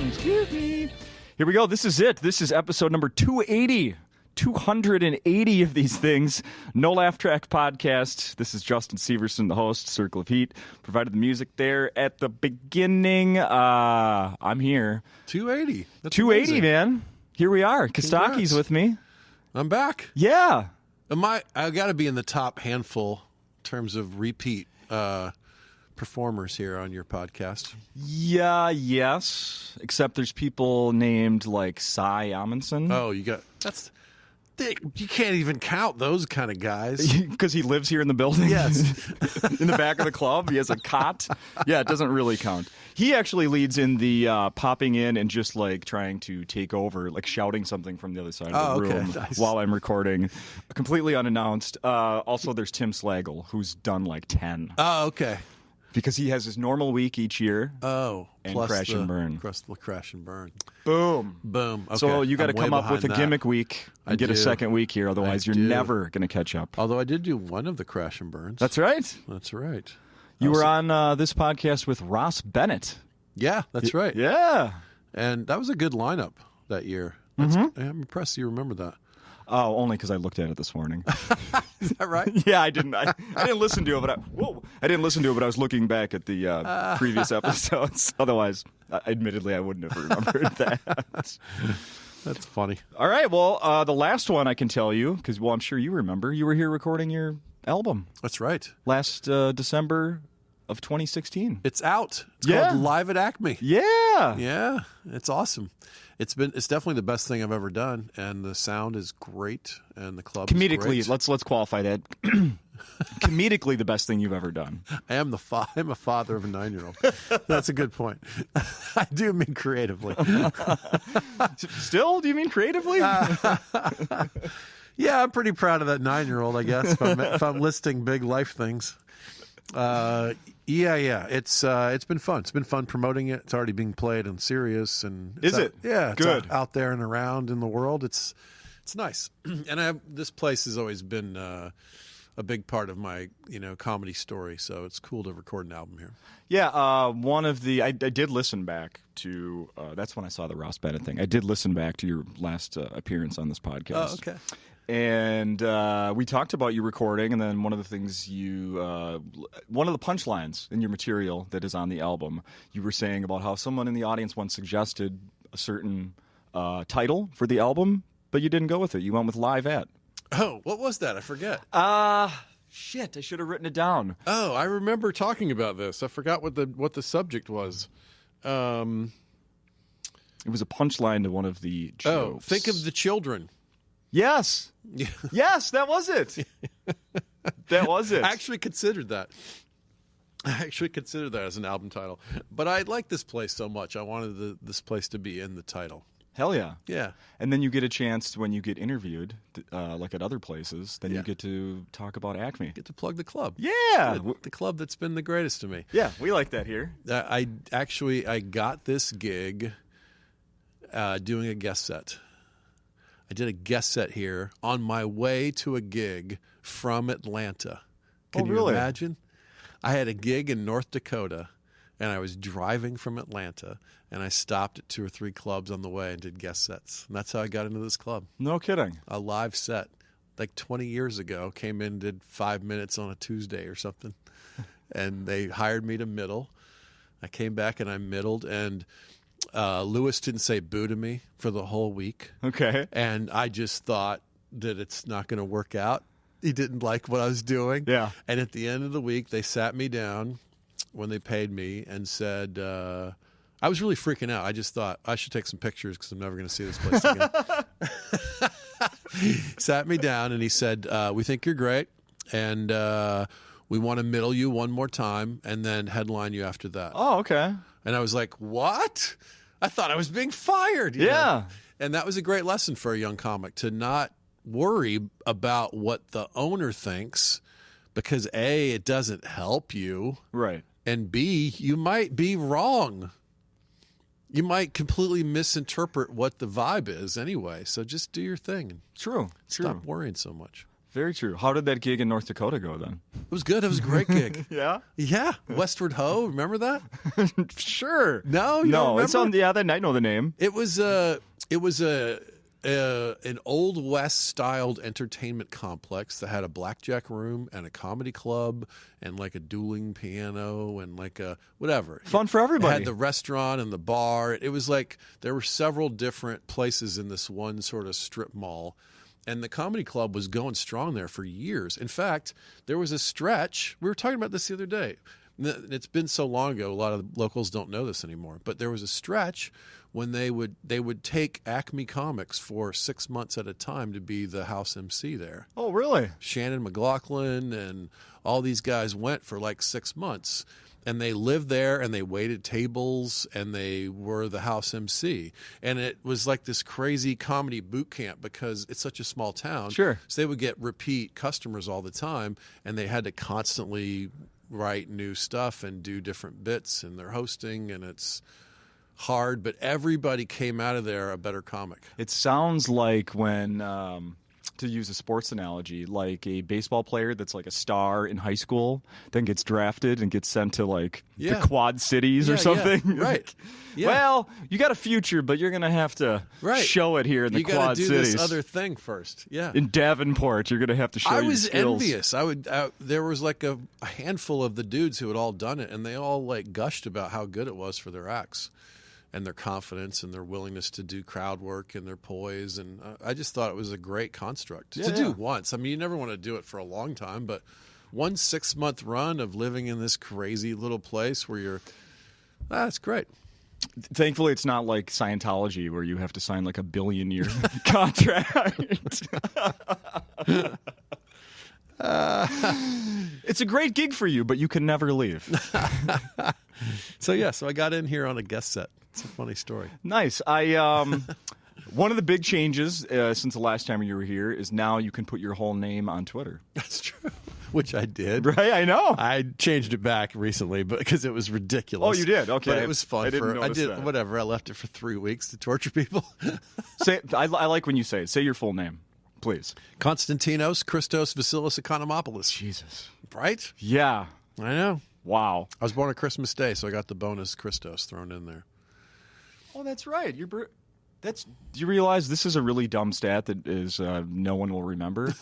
Excuse me. Here we go. This is it. This is episode number 280. 280 of these things. No Laugh Track podcast. This is Justin Severson, the host, Circle of Heat. Provided the music there at the beginning. I'm here. 280. That's 280, amazing. Man. Here we are. Kostaki's with me. I'm back. Yeah. I got to be in the top handful in terms of repeat performers here on your podcast. Yeah, yes. Except there's people named like Cy Amundsen. Oh, you can't even count those kind of guys. Because he lives here in the building? Yes. In the back of the club. He has a cot. Yeah, it doesn't really count. He actually leads in the popping in and just like trying to take over, like shouting something from the other side of the room nice. while I'm recording, completely unannounced. Also, there's Tim Slagle, who's done like 10. Oh, okay. Because he has his normal week each year. Oh, and plus Crash and Burn. Crash and Burn. Boom. Boom. Okay. So you got to I'm way come up with a behind that. gimmick week and get a second week here. Otherwise, you're never going to catch up. Although I did do one of the Crash and Burns. That's right. That's right. You were on this podcast with Ross Bennett. Yeah, that's right. Yeah. And that was a good lineup that year. I'm impressed you remember that. Oh, only because I looked at it this morning. Is that right? Yeah, I didn't. I didn't listen to it, but I didn't listen to it, but I was looking back at the previous episodes. Otherwise, admittedly, I wouldn't have remembered that. That's funny. All right. Well, the last one I can tell you because, I'm sure you remember. You were here recording your album. That's right. Last December of 2016. It's out. It's called Live at Acme. Yeah. Yeah, it's awesome. It's definitely the best thing I've ever done, and the sound is great, and the club comedically, is great. let's qualify that. Comedically, the best thing you've ever done. I'm a father of a 9-year-old. That's a good point. I do mean creatively. Still, do you mean creatively? Yeah, I'm pretty proud of that 9-year-old. I guess if I'm listing big life things. Yeah. It's been fun. It's been fun promoting it. It's already being played on Sirius, and is it? Yeah, it's good out there and around in the world. It's nice, and this place has always been a big part of my comedy story. So it's cool to record an album here. Yeah, one of the I did listen back to. That's when I saw the Ross Bennett thing. I did listen back to your last appearance on this podcast. Oh, okay. And we talked about you recording, and then one of the things one of the punchlines in your material that is on the album, you were saying about how someone in the audience once suggested a certain title for the album, but you didn't go with it. You went with Live At. Oh, what was that? I forget. Shit, I should have written it down. Oh, I remember talking about this. I forgot what the subject was. It was a punchline to one of the jokes. Oh, think of the children. Yes. Yes, that was it. That was it. I actually considered that. As an album title. But I like this place so much. I wanted this place to be in the title. Hell yeah. Yeah. And then you get a chance when you get interviewed, like at other places, then you get to talk about Acme. Get to plug the club. Yeah. The club that's been the greatest to me. Yeah, we like that here. I got this gig doing a guest set. I did a guest set here on my way to a gig from Atlanta. Can you imagine? I had a gig in North Dakota, and I was driving from Atlanta, and I stopped at 2 or 3 clubs on the way and did guest sets. And that's how I got into this club. No kidding. A live set. Like 20 years ago, came in, did 5 minutes on a Tuesday or something, and they hired me to middle. I came back and I middled, and Lewis didn't say boo to me for the whole week. Okay. And I just thought that it's not going to work out. He didn't like what I was doing. Yeah. And at the end of the week, they sat me down when they paid me and said, I was really freaking out. I just thought I should take some pictures because I'm never going to see this place again. Sat me down and he said, we think you're great. And we want to middle you one more time and then headline you after that. Oh, okay. And I was like, what? I thought I was being fired. You know? And that was a great lesson for a young comic, to not worry about what the owner thinks, because A, it doesn't help you. Right. And B, you might be wrong. you might completely misinterpret what the vibe is anyway. So just do your thing and True. stop worrying so much. Very true. How did that gig in North Dakota go then? It was good. It was a great gig. Yeah. Yeah. Westward Ho. Remember that? Sure. No, you don't it's remember? on. I know the name. It was an old West styled entertainment complex that had a blackjack room and a comedy club and like a dueling piano and like a whatever. Fun for everybody. It had the restaurant and the bar. It was like there were several different places in this one sort of strip mall. And the comedy club was going strong there for years. In fact, there was a stretch. We were talking about this the other day. It's been so long ago, a lot of the locals don't know this anymore. But there was a stretch when they would take Acme Comics for 6 months at a time to be the house MC there. Oh, really? Shannon McLaughlin and all these guys went for like 6 months. And they lived there and they waited tables and they were the house MC. And it was like this crazy comedy boot camp because it's such a small town. Sure. So they would get repeat customers all the time and they had to constantly write new stuff and do different bits and they're hosting and it's hard. But everybody came out of there a better comic. It sounds like when, to use a sports analogy, like a baseball player that's like a star in high school, then gets drafted and gets sent to like the Quad Cities or something. Yeah, right. Yeah. Well, you got a future, but you're going to have to show it here in the Quad Cities. You got to do this other thing first. Yeah. In Davenport, you're going to have to show your skills. I was envious. There was like a handful of the dudes who had all done it, and they all like gushed about how good it was for their acts. And their confidence and their willingness to do crowd work and their poise. And I just thought it was a great construct to do once. I mean, you never want to do it for a long time, but 1 6-month run of living in this crazy little place where that's great. Thankfully, it's not like Scientology where you have to sign like a billion-year contract. It's a great gig for you, but you can never leave. So I got in here on a guest set. It's a funny story. Nice. One of the big changes since the last time you were here is now you can put your whole name on Twitter. That's true. Which I did. Right, I know. I changed it back recently, but because it was ridiculous. Oh, you did? Okay. But it was fun. I did that. Whatever. I left it for 3 weeks to torture people. I like when you say it. Say your full name, please. Konstantinos Christos Vasilis Economopolous. Jesus. Right? Yeah. I know. Wow. I was born on Christmas Day, so I got the bonus Christos thrown in there. Oh, that's right. Do you realize this is a really dumb stat that is no one will remember?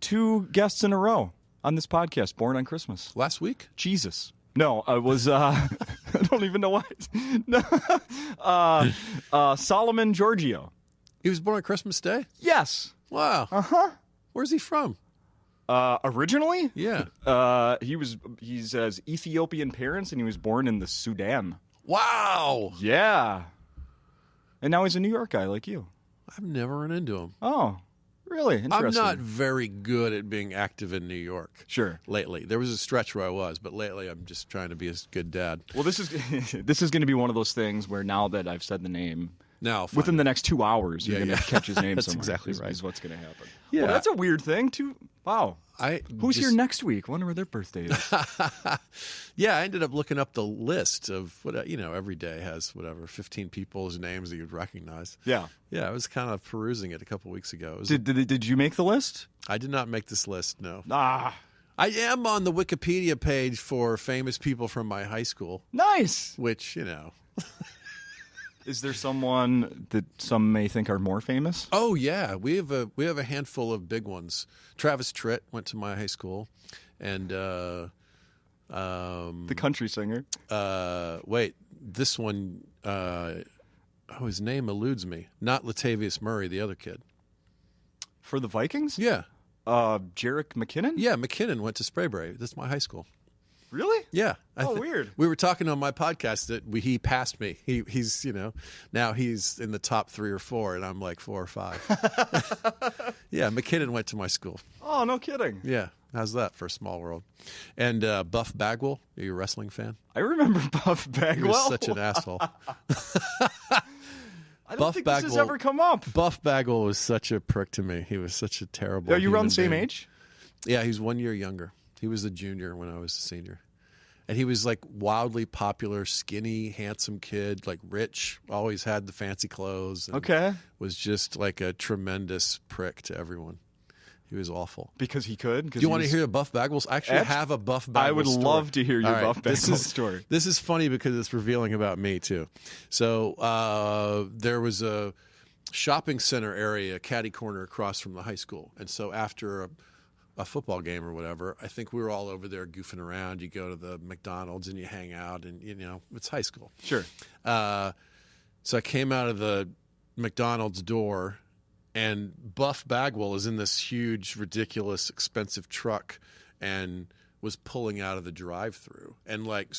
2 guests in a row on this podcast born on Christmas. Last week? Jesus. No, it was, I don't even know why. No. Solomon Giorgio. He was born on Christmas Day? Yes. Wow. Uh-huh. Where's he from? Originally? Yeah. He's has Ethiopian parents and he was born in the Sudan. Wow. Yeah. And now he's a New York guy like you. I've never run into him. Oh, really? Interesting. I'm not very good at being active in New York. Sure. Lately. There was a stretch where I was, but lately I'm just trying to be a good dad. Well, this is going to be one of those things where now that I've said the name, within the next 2 hours, you're going to catch his name That's somewhere. Exactly right. Is what's going to happen. Yeah. Well, that's a weird thing, too. Wow. Who's here next week? Wonder where their birthday is. Yeah, I ended up looking up the list of every day has 15 people's names that you'd recognize. Yeah. Yeah, I was kind of perusing it a couple weeks ago. Did you make the list? I did not make this list, no. Ah. I am on the Wikipedia page for famous people from my high school. Nice. Which, Is there someone that some may think are more famous? Oh yeah, we have a handful of big ones. Travis Tritt went to my high school, and the country singer. Wait, this one. His name eludes me. Not Latavius Murray, the other kid. For the Vikings? Yeah. Jarek McKinnon? Yeah, McKinnon went to Sprayberry. That's my high school. Really? Yeah. Weird. We were talking on my podcast that he passed me. He's now he's in the top 3 or 4, and I'm like 4 or 5. Yeah, McKinnon went to my school. Oh, no kidding. Yeah. How's that for a small world? And Buff Bagwell, are you a wrestling fan? I remember Buff Bagwell. He was such an asshole. I don't think this has ever come up. Buff Bagwell was such a prick to me. He was such a terrible. Are you around the same being. age? Yeah, he's 1 year younger. He was a junior when I was a senior. And he was like wildly popular, skinny, handsome kid, like rich, always had the fancy clothes. And Okay. was just like a tremendous prick to everyone. He was awful. Because he could? Do you want to hear the Buff Bagwell's? I actually have a Buff Bagwell I would story. love to hear your All right, Buff Bagwell story. This is funny because it's revealing about me, too. So there was a shopping center area, catty corner across from the high school. And so after a football game or whatever, I think we were all over there goofing around. You go to the McDonald's and you hang out, and, you know, it's high school. Sure. So I came out of the McDonald's door, and Buff Bagwell is in this huge, ridiculous, expensive truck and was pulling out of the drive-thru and like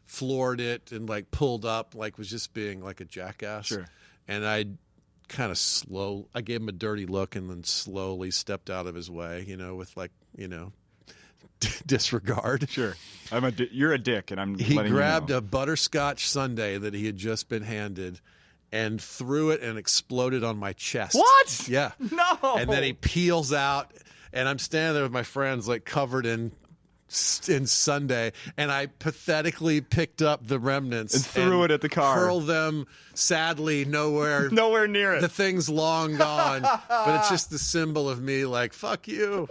floored it and like pulled up, like was just being like a jackass. Sure. And I kind of I gave him a dirty look and then slowly stepped out of his way, you know, with like, you know, disregard. Sure. You're a dick, and He letting grabbed you know. a butterscotch sundae that he had just been handed and threw it and exploded on my chest. What? Yeah. No. And then he peels out, and I'm standing there with my friends, like covered in sundae, and I pathetically picked up the remnants And threw it at the car. hurled them sadly nowhere near it. the thing's long gone, but it's just the symbol of me, like, fuck you.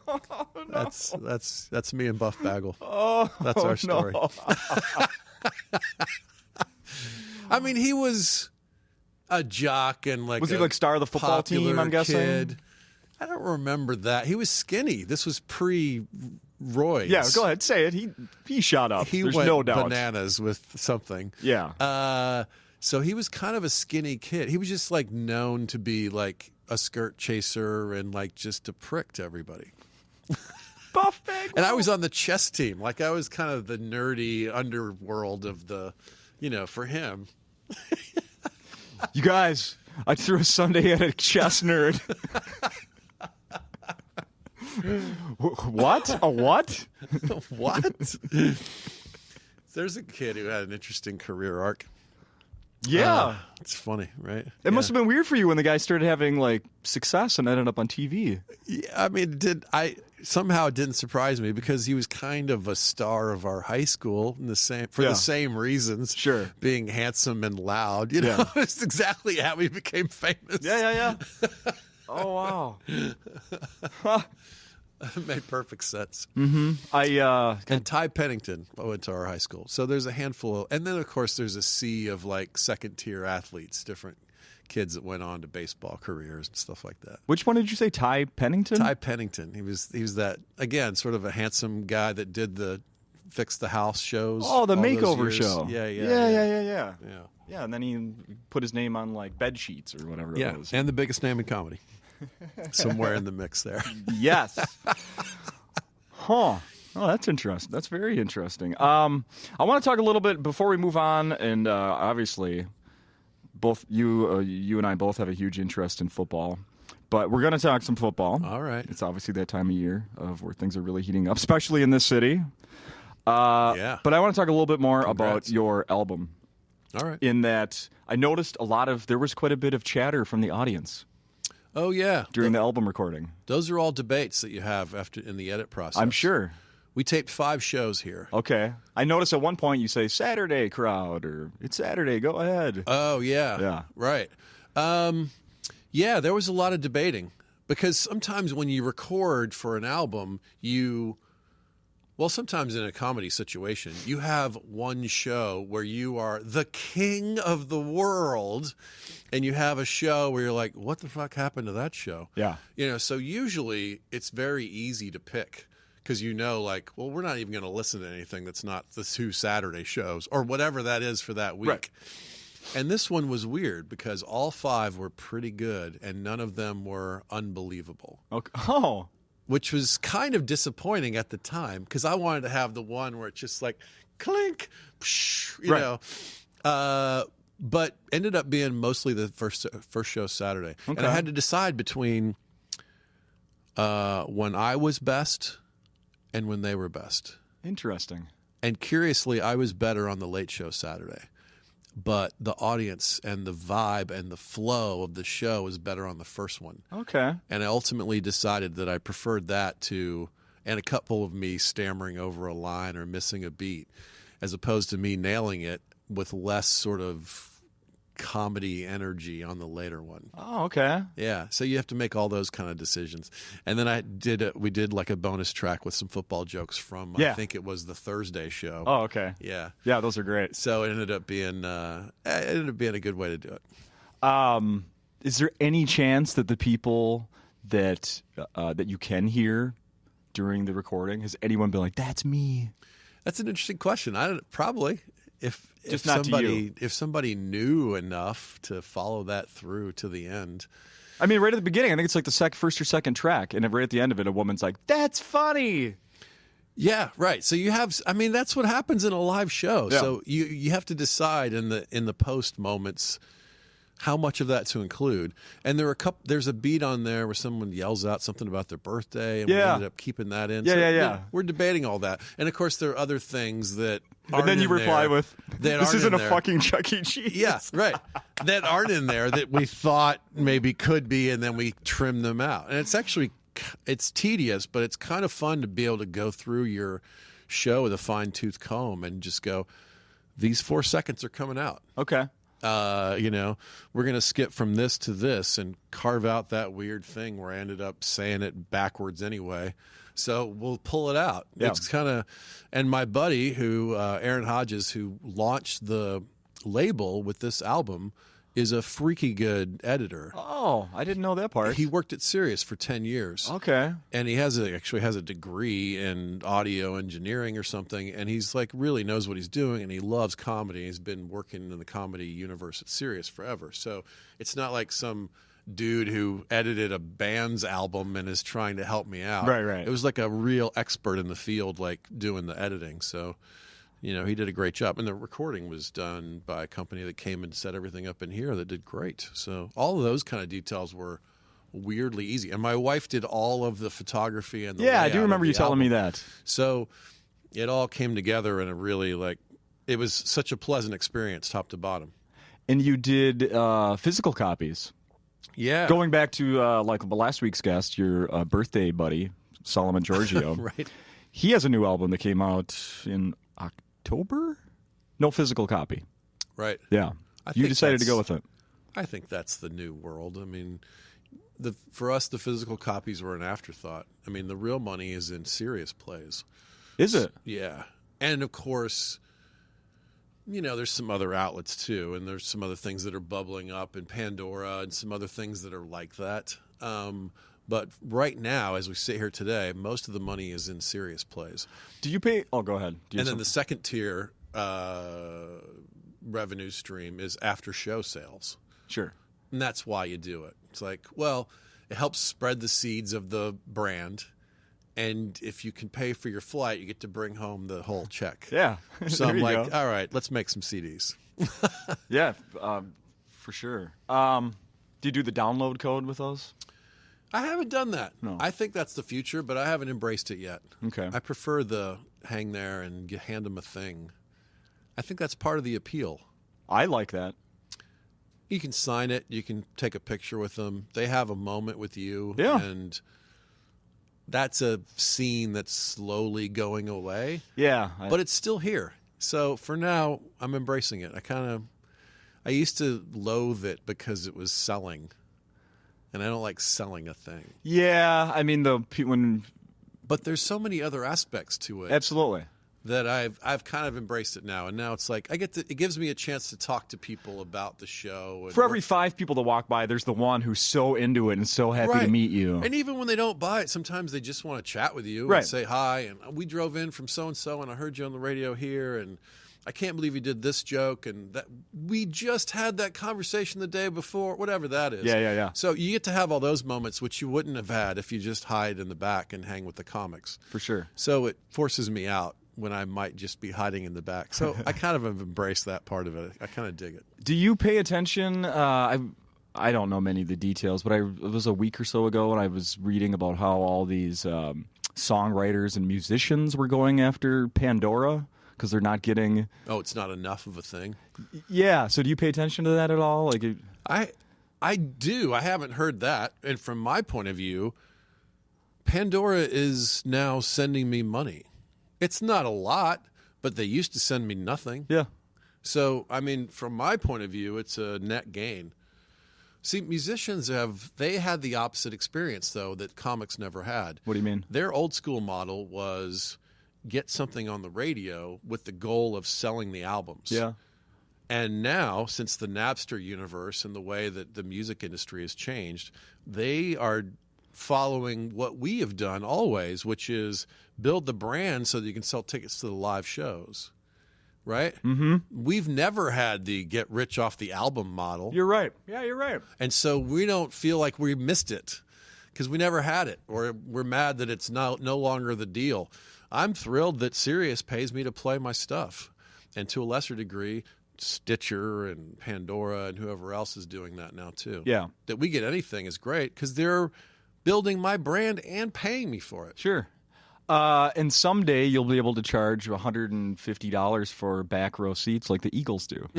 Oh, no. That's me and Buff Bagwell. Oh, That's our story. No. I mean, he was a jock and like Was he like star of the football team, popular I'm guessing? kid. I don't remember that. He was skinny. This was pre-Roy's. Yeah, go ahead, say it. He shot up. He There's went no doubt. bananas with something. Yeah. So he was kind of a skinny kid. He was just like known to be like a skirt chaser and like just a prick to everybody. Buff Bagwell. And I was on the chess team. Like I was kind of the nerdy underworld of the, you know, for him. You guys, I threw a sundae at a chess nerd. What? A what? What? There's a kid who had an interesting career arc. Yeah. It's funny, right? It must have been weird for you when the guy started having like success and ended up on TV. Yeah, I mean, somehow it didn't surprise me because he was kind of a star of our high school in the same reasons. Sure. Being handsome and loud. You know, it's exactly how he became famous. Yeah. Oh, wow. It made perfect sense. Mm-hmm. And Ty Pennington went to our high school. So there's a handful and then of course there's a sea of like second tier athletes, different kids that went on to baseball careers and stuff like that. Which one did you say? Ty Pennington? Ty Pennington. He was that, again, sort of a handsome guy that did the Fix the House shows. Oh, the all those makeover years. show. Yeah. Yeah. Yeah, and then he put his name on like bed sheets or whatever it was. And the biggest name in comedy. Somewhere in the mix there. Yes. Huh. Oh, that's interesting. That's very interesting. I want to talk a little bit before we move on, and obviously, both you and I both have a huge interest in football, but we're going to talk some football. All right. It's obviously that time of year of where things are really heating up, especially in this city. Yeah. But I want to talk a little bit more Congrats. about your album. All right. In that, I noticed there was quite a bit of chatter from the audience. Oh, yeah. During the album recording. Those are all debates that you have in the edit process. I'm sure. We taped 5 shows here. Okay. I noticed at one point you say Saturday crowd or it's Saturday, go ahead. Oh, yeah. Yeah. Right. Yeah, there was a lot of debating because sometimes when you record for an album, sometimes in a comedy situation, you have one show where you are the king of the world, and you have a show where you're like, what the fuck happened to that show? Yeah. You know, so usually it's very easy to pick because you know, like, well, we're not even going to listen to anything that's not the 2 Saturday shows or whatever that is for that week. Right. And this one was weird because all 5 were pretty good and none of them were unbelievable. Okay. Oh. Which was kind of disappointing at the time because I wanted to have the one where it's just like clink, psh, you know. But ended up being mostly the first show Saturday. Okay. And I had to decide between when I was best and when they were best. Interesting. And curiously, I was better on the late show Saturday. But the audience and the vibe and the flow of the show was better on the first one. Okay. And I ultimately decided that I preferred that to and a couple of me stammering over a line or missing a beat, as opposed to me nailing it with less sort of comedy energy on the later one. Oh, okay. Yeah, so you have to make all those kind of decisions. And then we did like a bonus track with some football jokes from I think it was the Thursday show. Oh, okay. Yeah. Yeah, those are great. So it ended up being a good way to do it. Is there any chance that the people that you can hear during the recording, has anyone been like, "That's me"? That's an interesting question. Probably if not to you. if somebody knew enough to follow that through to the end. I mean, right at the beginning, I think it's like the first or second track, and right at the end of it, a woman's like, "That's funny." Yeah, right. So you have, I mean, that's what happens in a live show. Yeah. So you have to decide in the post moments how much of that to include. And there's a beat on there where someone yells out something about their birthday, and we ended up keeping that in. Yeah, so, yeah. We're debating all that. And of course, there are other things that aren't And then you in reply there with, that "This aren't isn't in a there." fucking Chuck E. Cheese." Yeah, right. That aren't in there that we thought maybe could be, and then we trim them out. And it's tedious, but it's kind of fun to be able to go through your show with a fine-tooth comb and just go, these 4 seconds are coming out. Okay. We're going to skip from this to this and carve out that weird thing where I ended up saying it backwards anyway. So we'll pull it out. Yeah. It's kind of, and my buddy Aaron Hodges, who launched the label with this album, is a freaky good editor. Oh, I didn't know that part. He worked at Sirius for 10 years. Okay. And he actually has a degree in audio engineering or something, and he's like really knows what he's doing, and he loves comedy. He's been working in the comedy universe at Sirius forever. So it's not like some dude who edited a band's album and is trying to help me out. Right. It was like a real expert in the field, like doing the editing. So he did a great job. And the recording was done by a company that came and set everything up in here that did great. So all of those kind of details were weirdly easy. And my wife did all of the photography and the I layout do remember of you the telling me album. that. So it all came together in a really, it was such a pleasant experience top to bottom. And you did physical copies. Yeah. Going back to last week's guest, your birthday buddy, Solomon Giorgio. Right. He has a new album that came out in October? No physical copy. Right. Yeah. You decided to go with it. I think that's the new world. I mean, for us, the physical copies were an afterthought. I mean, the real money is in serious plays. Is it? Yeah. And of course, there's some other outlets too, and there's some other things that are bubbling up in Pandora and some other things that are like that. But right now, as we sit here today, most of the money is in serious plays. Do you pay? Oh, go ahead. And then the second tier revenue stream is after show sales. Sure. And that's why you do it. It's like, well, it helps spread the seeds of the brand. And if you can pay for your flight, you get to bring home the whole check. Yeah. So There I'm you like, go. all right, let's make some CDs. Yeah, for sure. Do you do the download code with those? I haven't done that. No. I think that's the future, but I haven't embraced it yet. Okay. I prefer the hang there and hand them a thing. I think that's part of the appeal. I like that. You can sign it. You can take a picture with them. They have a moment with you. Yeah. And that's a scene that's slowly going away. Yeah. But it's still here. So for now, I'm embracing it. I used to loathe it because it was selling. And I don't like selling a thing. Yeah, I mean But there's so many other aspects to it. Absolutely. That I've kind of embraced it now, and now it's like it gives me a chance to talk to people about the show. And For every 5 people that walk by, there's the one who's so into it and so happy to meet you. And even when they don't buy it, sometimes they just want to chat with you Right. and say hi. And we drove in from so and so, and I heard you on the radio here, and I can't believe you did this joke, and that we just had that conversation the day before, whatever that is. Yeah. So you get to have all those moments which you wouldn't have had if you just hide in the back and hang with the comics. For sure. So it forces me out when I might just be hiding in the back. So I kind of have embraced that part of it. I kind of dig it. Do you pay attention? I don't know many of the details, but it was a week or so ago, and I was reading about how all these songwriters and musicians were going after Pandora because they're not getting. Oh, it's not enough of a thing. Yeah. So do you pay attention to that at all? I do. I haven't heard that, and from my point of view, Pandora is now sending me money. It's not a lot, but they used to send me nothing. Yeah. So, I mean, from my point of view, it's a net gain. See, musicians they had the opposite experience, though, that comics never had. What do you mean? Their old school model was get something on the radio with the goal of selling the albums. Yeah. And now, since the Napster universe and the way that the music industry has changed, they are following what we have done always, which is build the brand so that you can sell tickets to the live shows. Right? Mm-hmm. We've never had the get rich off the album model. You're right. Yeah, you're right. And so we don't feel like we missed it because we never had it, or we're mad that it's no longer the deal. I'm thrilled that Sirius pays me to play my stuff. And to a lesser degree, Stitcher and Pandora and whoever else is doing that now too. Yeah. That we get anything is great because they're building my brand and paying me for it. Sure. And someday you'll be able to charge $150 for back row seats like the Eagles do.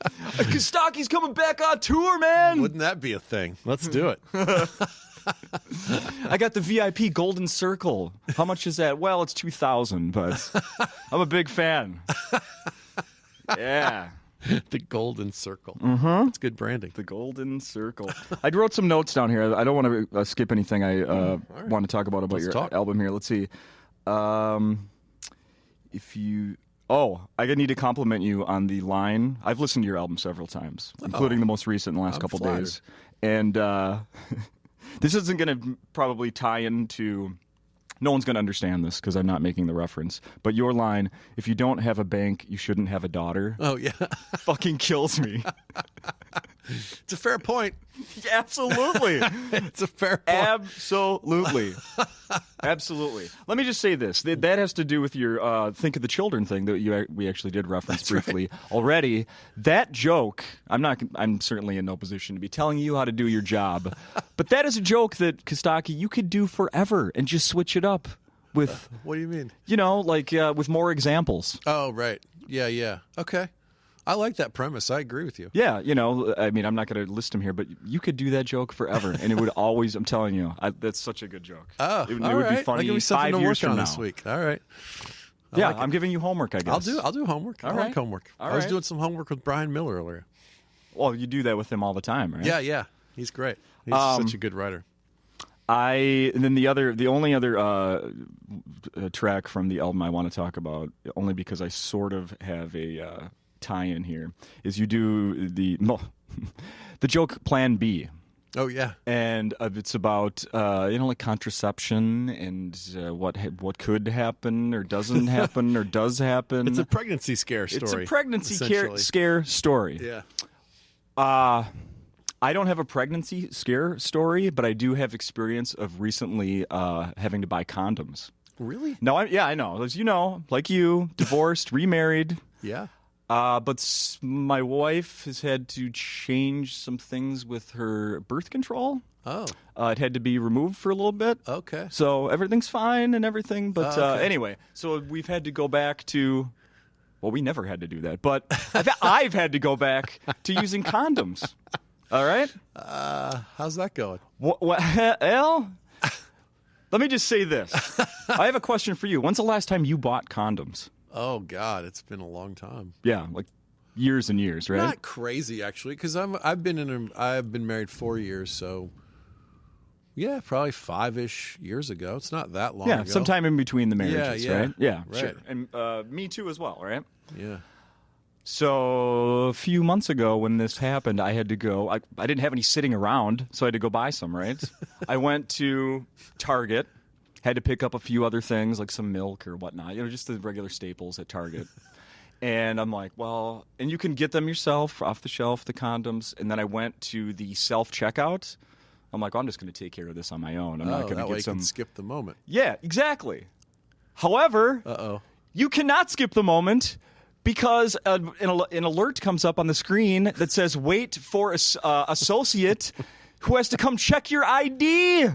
Costaki's coming back on tour, man. Wouldn't that be a thing? Let's do it. I got the VIP Golden Circle. How much is that? Well, it's $2,000, but I'm a big fan. Yeah. The Golden Circle. Mm-hmm. It's good branding. The Golden Circle. I wrote some notes down here. I don't want to skip anything I right. want to talk about Let's your talk. album here. Let's see. I need to compliment you on the line. I've listened to your album several times, including the most recent in the last I'm couple flattered. days. And this isn't going to probably tie into... No one's going to understand this because I'm not making the reference. But your line, if you don't have a bank, you shouldn't have a daughter, Oh, yeah. fucking kills me. It's a fair point. Absolutely. It's a fair point. Absolutely. Absolutely. Let me just say this. That has to do with your Think of the Children thing that we actually did reference briefly already. That joke, I'm certainly in no position to be telling you how to do your job, but that is a joke that, Costaki, you could do forever and just switch it up with, What do you mean? with more examples. Oh, right. Yeah. Okay. I like that premise. I agree with you. Yeah, I'm not going to list them here, but you could do that joke forever, and it would always, I'm telling you, that's such a good joke. Oh, it all would right. be funny That'll give me something 5 to years work on from now. this week. All right. I Yeah, like it. I'm giving you homework, I guess. I'll do homework. I All like right. homework. All I was right. doing some homework with Brian Miller earlier. Well, you do that with him all the time, right? Yeah. He's great. He's such a good writer. And then the only other track from the album I want to talk about, only because I sort of have a tie-in here, is you do the joke Plan B. Oh, yeah. And it's about like contraception and what could happen or doesn't happen or does happen. It's a pregnancy scare story. It's a pregnancy essentially. scare story. Yeah. I don't have a pregnancy scare story, but I do have experience of recently having to buy condoms. Really? No, I know. As you know, like you, divorced, remarried. Yeah. But my wife has had to change some things with her birth control. Oh. It had to be removed for a little bit. Okay. So everything's fine and everything. But Okay. anyway, so we've had to go back to... Well, we never had to do that, but I've had to go back to using condoms. All right? How's that going? Well, let me just say this. I have a question for you. When's the last time you bought condoms? Oh, God, it's been a long time. Yeah, like years and years, right? Not crazy, actually, because I've been married 4 years, so yeah, probably 5-ish years ago. It's not that long ago. Sometime in between the marriages, Yeah, right? Yeah, right. sure. And me too as well, right? Yeah. So a few months ago when this happened, I had to go. I didn't have any sitting around, so I had to go buy some, right? I went to Target, had to pick up a few other things like some milk or whatnot, just the regular staples at Target. And I'm like, well, and you can get them yourself off the shelf, the condoms. And then I went to the self-checkout. I'm like, well, I'm just going to take care of this on my own. I'm not going to that way get you some. can skip the moment. Yeah, exactly. However, you cannot skip the moment because an alert comes up on the screen that says, wait for associate who has to come check your ID.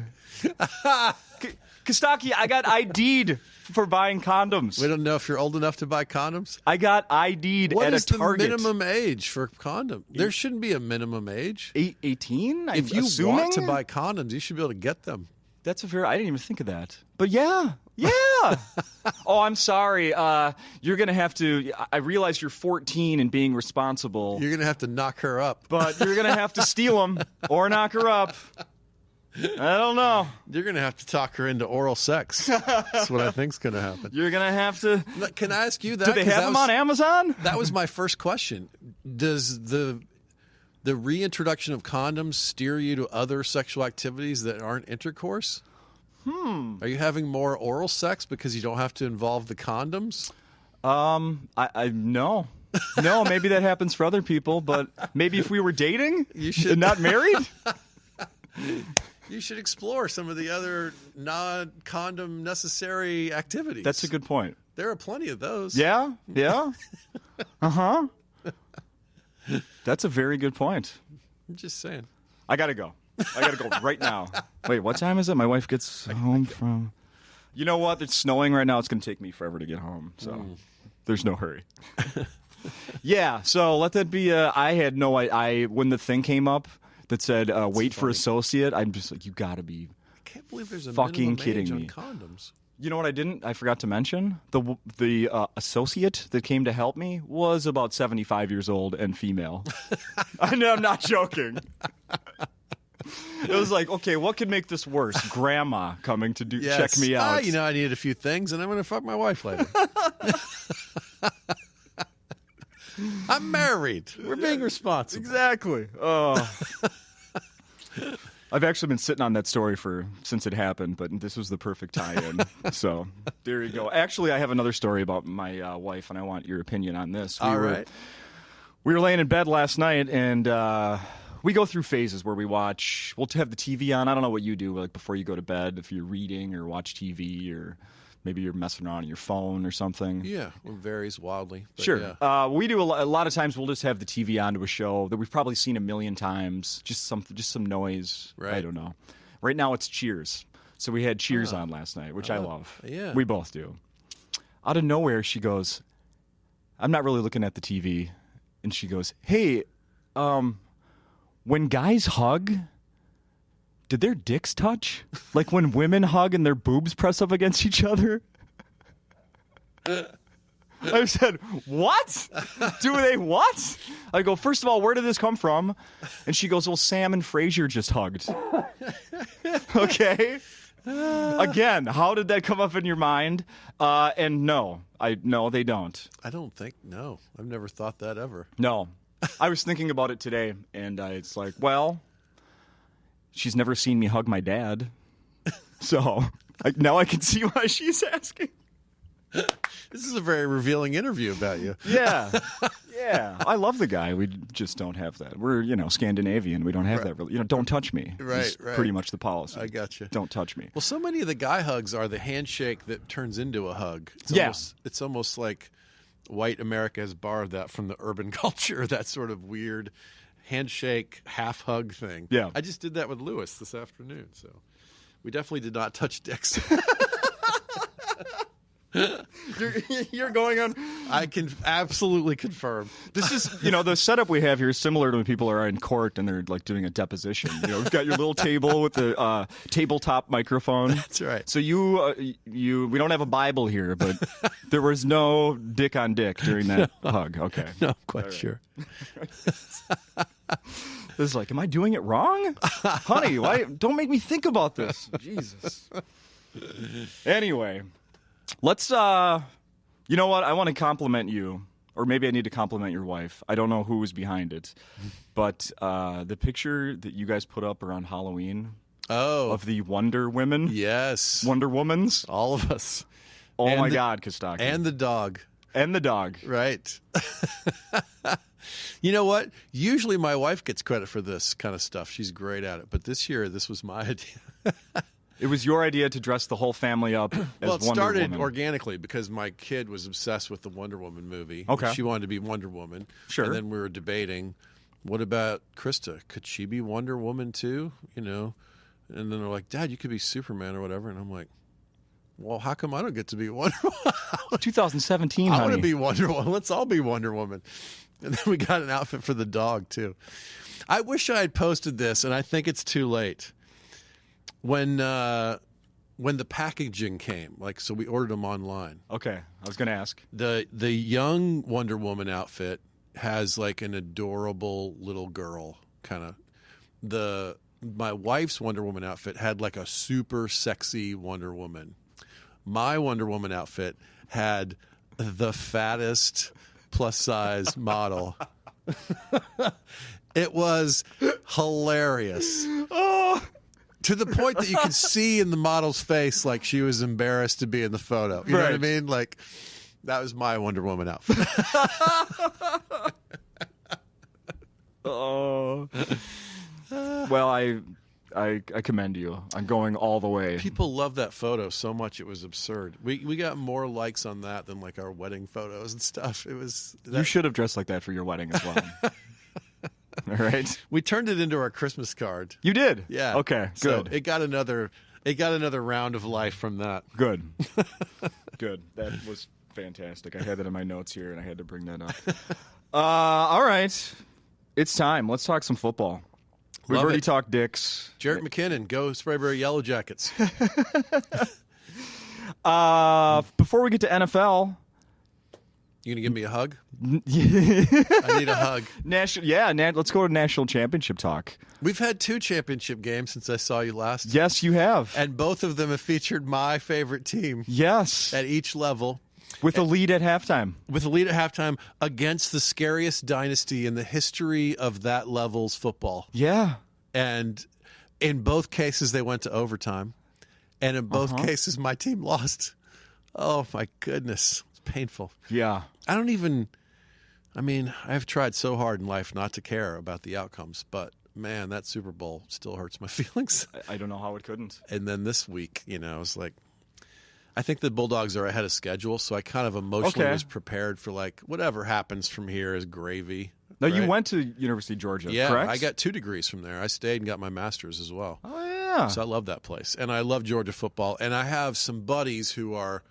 Costaki, I got ID'd for buying condoms. We don't know if you're old enough to buy condoms. I got ID'd What at is a Target. the minimum age for condom? There shouldn't be a minimum age. 18? If you want to buy condoms, you should be able to get them. That's a fair... I didn't even think of that. But yeah. Oh, I'm sorry. You're going to have to... I realize you're 14 and being responsible. You're going to have to knock her up. But you're going to have to steal them or knock her up. I don't know. You're going to have to talk her into oral sex. That's what I think's going to happen. You're going to have to... Can I ask you that? Do they have them on Amazon? That was my first question. Does the reintroduction of condoms steer you to other sexual activities that aren't intercourse? Are you having more oral sex because you don't have to involve the condoms? I no. No, maybe that happens for other people, but maybe if we were dating and not married? You should explore some of the other non-condom necessary activities. That's a good point. There are plenty of those. Yeah. That's a very good point. I'm just saying. I got to go right now. Wait, what time is it? My wife gets home from... You know what? It's snowing right now. It's going to take me forever to get home, so there's no hurry. Yeah, so let that be I had no idea. When the thing came up that said, wait for associate, I'm just like, you got to be I can't believe there's a fucking minimum kidding age me. on condoms. You know what I forgot to mention? The associate that came to help me was about 75 years old and female. I know, I'm not joking. It was like, okay, what could make this worse? Grandma coming to check me out. I needed a few things, and I'm going to fuck my wife later. I'm married. We're being responsible. Exactly. Oh. I've actually been sitting on that story since it happened, but this was the perfect tie-in. So there you go. Actually, I have another story about my wife, and I want your opinion on this. All right. We were laying in bed last night, and we go through phases where we'll have the TV on. I don't know what you do, like before you go to bed, if you're reading or watch TV, or maybe you're messing around on your phone or something. Yeah, it varies wildly. Sure. Yeah. We do a lot of times. We'll just have the TV on to a show that we've probably seen a million times. Just some noise. Right. I don't know. Right now it's Cheers. So we had Cheers on last night, which I love. Yeah. We both do. Out of nowhere, she goes, I'm not really looking at the TV. And she goes, hey, when guys hug, did their dicks touch? Like when women hug and their boobs press up against each other? I said, what? Do they what? I go, first of all, where did this come from? And she goes, well, Sam and Frasier just hugged. Okay. Again, how did that come up in your mind? And no, they don't. I don't think, no. I've never thought that ever. No. I was thinking about it today, and it's like, well, she's never seen me hug my dad. So now I can see why she's asking. This is a very revealing interview about you. Yeah. Yeah. I love the guy. We just don't have that. We're, Scandinavian. We don't have that really. Don't touch me. Right. Pretty much the policy. I got you. Don't touch me. Well, so many of the guy hugs are the handshake that turns into a hug. It's almost like white America has borrowed that from the urban culture, that sort of weird handshake, half hug thing. Yeah. I just did that with Lewis this afternoon, so we definitely did not touch dicks. You're going on. I can absolutely confirm. This is, the setup we have here is similar to when people are in court and they're like doing a deposition. We've got your little table with the tabletop microphone. That's right. So we don't have a Bible here, but there was no dick on dick during that hug. Okay. No, I'm quite sure. This is like, am I doing it wrong? Honey, why? Don't make me think about this. Jesus. Anyway. Let's, you know what? I want to compliment you, or maybe I need to compliment your wife. I don't know who was behind it, but the picture that you guys put up around Halloween of the Wonder Women. Yes. Wonder Womans. All of us. Oh, and my God, Costaki. And the dog. And the dog. Right. You know what? Usually my wife gets credit for this kind of stuff. She's great at it. But this year, this was my idea. It was your idea to dress the whole family up as Wonder Woman. Well, it started organically because my kid was obsessed with the Wonder Woman movie. Okay. She wanted to be Wonder Woman. Sure. And then we were debating, what about Krista? Could she be Wonder Woman too? And then they're like, Dad, you could be Superman or whatever. And I'm like, Well, how come I don't get to be Wonder Woman? 2017, I honey. want to be Wonder Woman. Let's all be Wonder Woman. And then we got an outfit for the dog, too. I wish I had posted this, and I think it's too late. When the packaging came, so we ordered them online. Okay, I was going to ask. The young Wonder Woman outfit has an adorable little girl kind of. My wife's Wonder Woman outfit had a super sexy Wonder Woman. My Wonder Woman outfit had the fattest plus size model. It was hilarious. Oh. To the point that you could see in the model's face she was embarrassed to be in the photo. You know what I mean? That was my Wonder Woman outfit. Oh. Well, I commend you. I'm going all the way. People love that photo so much it was absurd. We got more likes on that than our wedding photos and stuff. It was You should have dressed like that for your wedding as well. All right. We turned it into our Christmas card. You did? Yeah. Okay, So good. it got another round of life from that. Good. Good. That was fantastic. I had that in my notes here, and I had to bring that up. All right. It's time. Let's talk some football. We've Love already it. talked Dicks. Jarrett McKinnon, go Sprayberry Yellow Jackets. Before we get to NFL, You gonna give me a hug? yeah, I need a hug. let's go to national championship talk. We've had 2 championship games since I saw you last. Yes, you have. And both of them have featured my favorite team Yes, at each level. with a lead at halftime. With a lead at halftime against the scariest dynasty in the history of that level's football. Yeah. And in both cases, they went to overtime. And in both cases, my team lost. Oh, my goodness. It's painful. Yeah. I've tried so hard in life not to care about the outcomes. But, man, that Super Bowl still hurts my feelings. I don't know how it couldn't. And then this week, it was I think the Bulldogs are ahead of schedule, so I kind of emotionally was prepared for whatever happens from here is gravy. No, you right? went to University of Georgia, Yeah, correct? I got 2 degrees from there. I stayed and got my master's as well. Oh, yeah. So I love that place. And I love Georgia football. And I have some buddies who are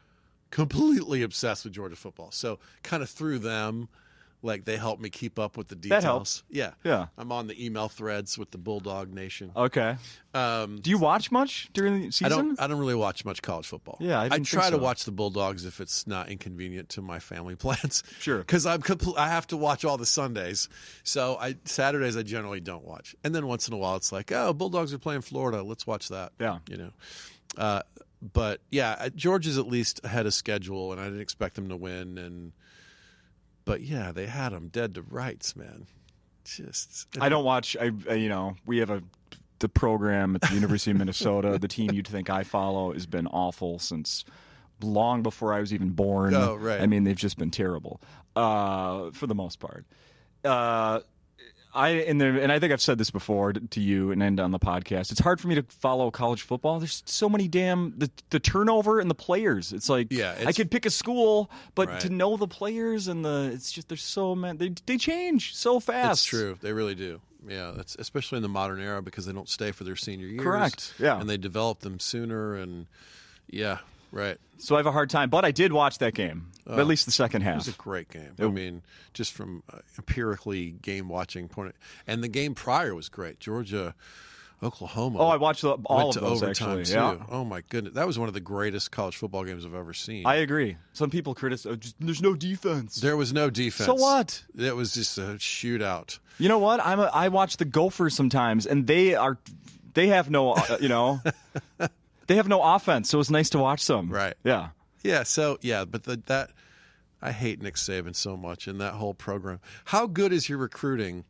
completely obsessed with Georgia football. So kind of through them, they help me keep up with the details. That helps. Yeah. Yeah. I'm on the email threads with the Bulldog Nation. Okay. Do you watch much during the season? I don't really watch much college football. Yeah, I didn't try think to so. watch the Bulldogs if it's not inconvenient to my family plans. Sure. Because I have to watch all the Sundays. So Saturdays I generally don't watch. And then once in a while it's Bulldogs are playing Florida. Let's watch that. Yeah. But yeah, Georgia's at least ahead of schedule, and I didn't expect them to win. But yeah, they had them dead to rights, man. I don't watch. We have the program at the University of Minnesota. The team you'd think I follow has been awful since long before I was even born. Oh, right. They've just been terrible for the most part. And I think I've said this before to you and on the podcast. It's hard for me to follow college football. There's so many the turnover and the players. It's I could pick a school, but right. to know the players and it's just there's so many. They change so fast. That's true. They really do. Yeah, that's especially in the modern era because they don't stay for their senior years. Correct. Yeah, and they develop them sooner. And yeah, right. So I have a hard time, but I did watch that game. At least the second half. It was a great game. Just from empirically game watching point, and the game prior was great. Georgia, Oklahoma. Oh, I watched all went of to those overtime actually. too. Yeah. Oh my goodness, that was one of the greatest college football games I've ever seen. I agree. Some people criticize. There's no defense. There was no defense. So what? It was just a shootout. You know what? I watch the Gophers sometimes, and they have no they have no offense. So it's nice to watch some. Right. Yeah. Yeah. So yeah, but that I hate Nick Saban so much and that whole program. How good is your recruiting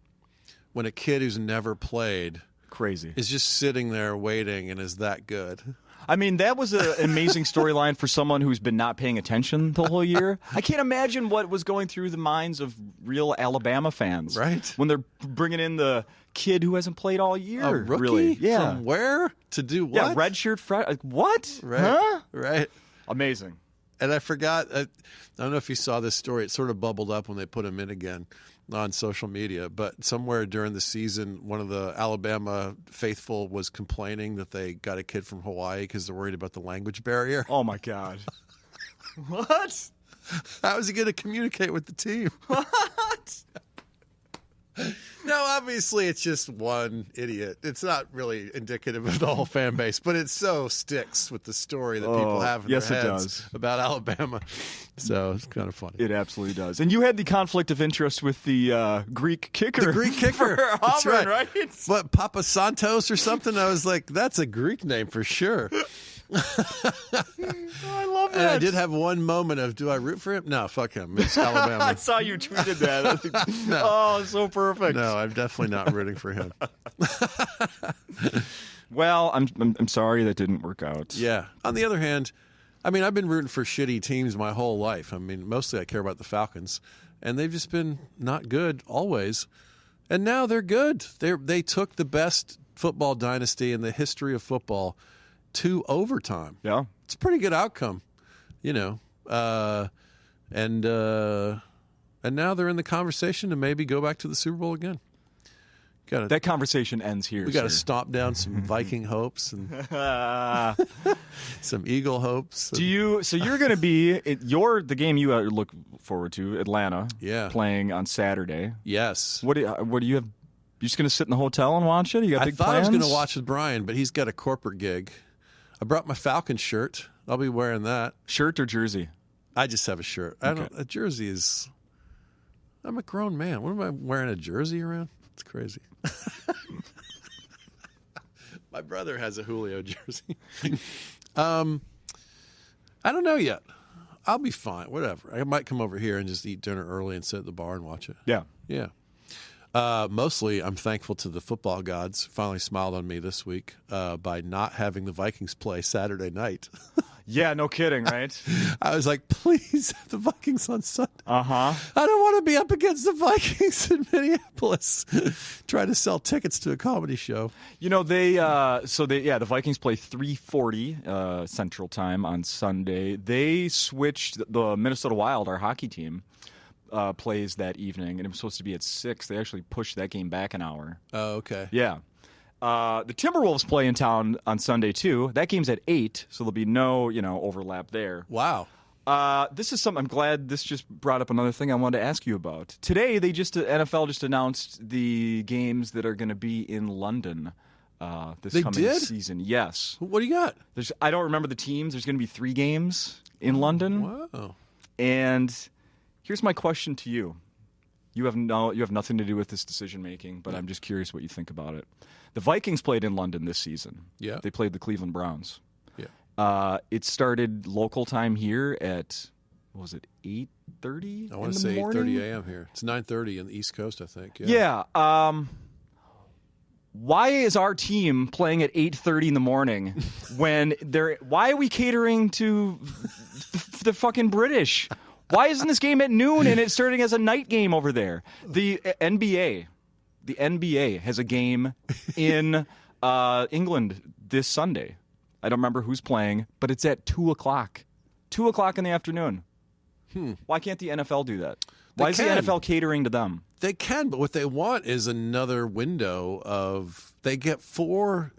when a kid who's never played Crazy is just sitting there waiting and is that good? That was an amazing storyline for someone who's been not paying attention the whole year. I can't imagine what was going through the minds of real Alabama fans, right? When they're bringing in the kid who hasn't played all year. A rookie? Really? Yeah. From where to do what? Yeah, redshirt. What? Right. Huh? Right. Amazing. And I forgot. I don't know if you saw this story. It sort of bubbled up when they put him in again. on social media, but somewhere during the season, one of the Alabama faithful was complaining that they got a kid from Hawaii because they're worried about the language barrier. Oh my God. What? How is he going to communicate with the team? What? No, obviously it's just one idiot. It's not really indicative of the whole fan base, but it so sticks with the story that people have in yes, their it heads does. about Alabama. So it's kind of funny. It absolutely does. And you had the conflict of interest with the Greek kicker. The Greek kicker. For That's Auburn, right. What, Papa Santos or something? I was like, that's a Greek name for sure. I love that. And I did have one moment of, do I root for him? No, fuck him. It's Alabama. I saw you tweeted that. I was like, oh, so perfect. No, I'm definitely not rooting for him. Well, I'm sorry that didn't work out. Yeah. On the other hand, I mean, I've been rooting for shitty teams my whole life. I mean, mostly I care about the Falcons, and they've just been not good always. And now they're good. They took the best football dynasty in the history of football to overtime. Yeah. It's a pretty good outcome, you know. And now they're in the conversation to maybe go back to the Super Bowl again. That conversation ends here. We got to stomp down some Viking hopes and some Eagle hopes. So you're going to be the game you look forward to, Atlanta. Yeah. Playing on Saturday. Yes. What do you have? You just going to sit in the hotel and watch it? You got big plans? I thought I was going to watch with Brian, but he's got a corporate gig. I brought my Falcon shirt. I'll be wearing that. Shirt or jersey? I just have a shirt. A jersey is. I'm a grown man. What am I wearing a jersey around? It's crazy. My brother has a Julio jersey. I don't know yet. I'll be fine. Whatever. I might come over here and just eat dinner early and sit at the bar and watch it. Yeah. Yeah. Mostly, I'm thankful to the football gods. Finally smiled on me this week by not having the Vikings play Saturday night. Yeah, no kidding, right? I was like, please have the Vikings on Sunday. Uh-huh. I don't want to be up against the Vikings in Minneapolis trying to sell tickets to a comedy show. You know, the Vikings play 3:40 Central Time on Sunday. They switched the Minnesota Wild, our hockey team, plays that evening, and it was supposed to be at 6. They actually pushed that game back an hour. Oh, okay. Yeah. The Timberwolves play in town on Sunday, too. That game's at 8, so there'll be no, overlap there. Wow. This is something I'm glad this just brought up another thing I wanted to ask you about. Today, NFL just announced the games that are going to be in London this coming season. Yes. What do you got? I don't remember the teams. There's going to be 3 games in London. Wow. And here's my question to you. You have nothing to do with this decision making, but I'm just curious what you think about it. The Vikings played in London this season. Yeah. They played the Cleveland Browns. Yeah. It started local time here at, what was it, 8:30? I want to say 8:30 a.m. here. It's 9:30 on the East Coast, I think. Yeah. Why is our team playing at 8:30 in the morning when why are we catering to the fucking British? Why isn't this game at noon and it's starting as a night game over there? The NBA has a game in England this Sunday. I don't remember who's playing, but it's at 2 o'clock. 2 o'clock in the afternoon. Why can't the NFL do that? Why is the NFL catering to them? They can, but what they want is another window of they get four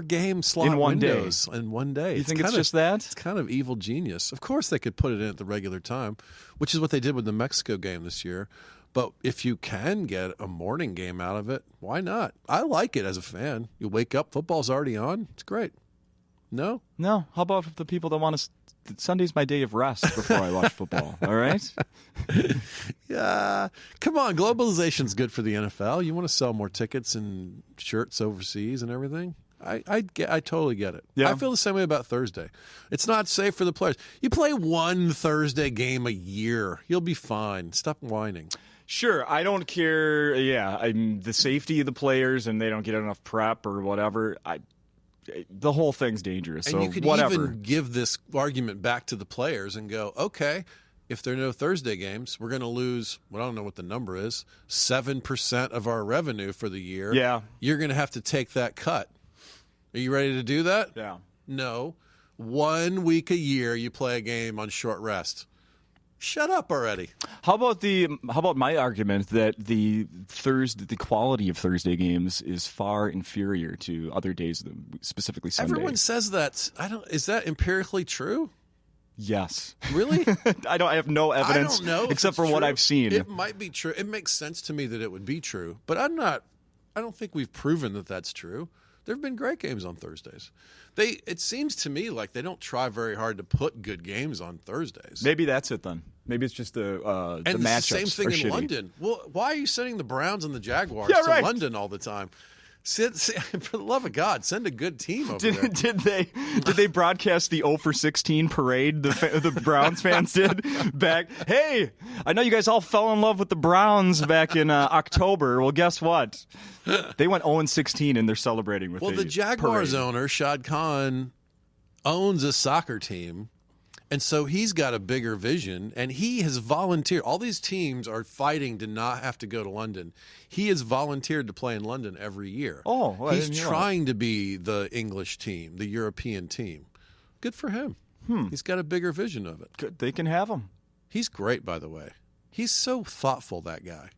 game slot in one windows day. In one day. You think it's just that? It's kind of evil genius. Of course they could put it in at the regular time, which is what they did with the Mexico game this year. But if you can get a morning game out of it, why not? I like it as a fan. You wake up, football's already on. It's great. No? No. How about the people that want to... Sunday's my day of rest before I watch football, all right? Yeah. Come on, globalization's good for the NFL. You want to sell more tickets and shirts overseas and everything? I totally get it. Yeah. I feel the same way about Thursday. It's not safe for the players. You play one Thursday game a year. You'll be fine. Stop whining. Sure, I don't care. Yeah, the safety of the players and they don't get enough prep or whatever. The whole thing's dangerous. And so you could even give this argument back to the players and go, okay, if there are no Thursday games, we're going to lose, I don't know what the number is, 7% of our revenue for the year. Yeah. You're going to have to take that cut. Are you ready to do that? Yeah. No. 1 week a year you play a game on short rest. Shut up already. How about my argument that the quality of Thursday games is far inferior to other days, specifically Sunday? Everyone says that. Is that empirically true? Yes. Really? I have no evidence I don't know except for what I've seen. It might be true. It makes sense to me that it would be true, but I don't think we've proven that that's true. There have been great games on Thursdays. It seems to me like they don't try very hard to put good games on Thursdays. Maybe that's it then. Maybe it's just the matchups. And it's the same thing in shitty. London. Well, why are you sending the Browns and the Jaguars Yeah, to right. London all the time? For the love of God, send a good team over there. Did they broadcast the 0 for 16 parade the Browns fans did back? Hey, I know you guys all fell in love with the Browns back in October. Well, guess what? They went 0 and 16 and they're celebrating with. Well, the Jaguars owner Shad Khan owns a soccer team. And so he's got a bigger vision, and he has volunteered. All these teams are fighting to not have to go to London. He has volunteered to play in London every year. Oh, well, he's trying to be the English team, the European team. Good for him. He's got a bigger vision of it. Good. They can have him. He's great, by the way. He's so thoughtful, that guy.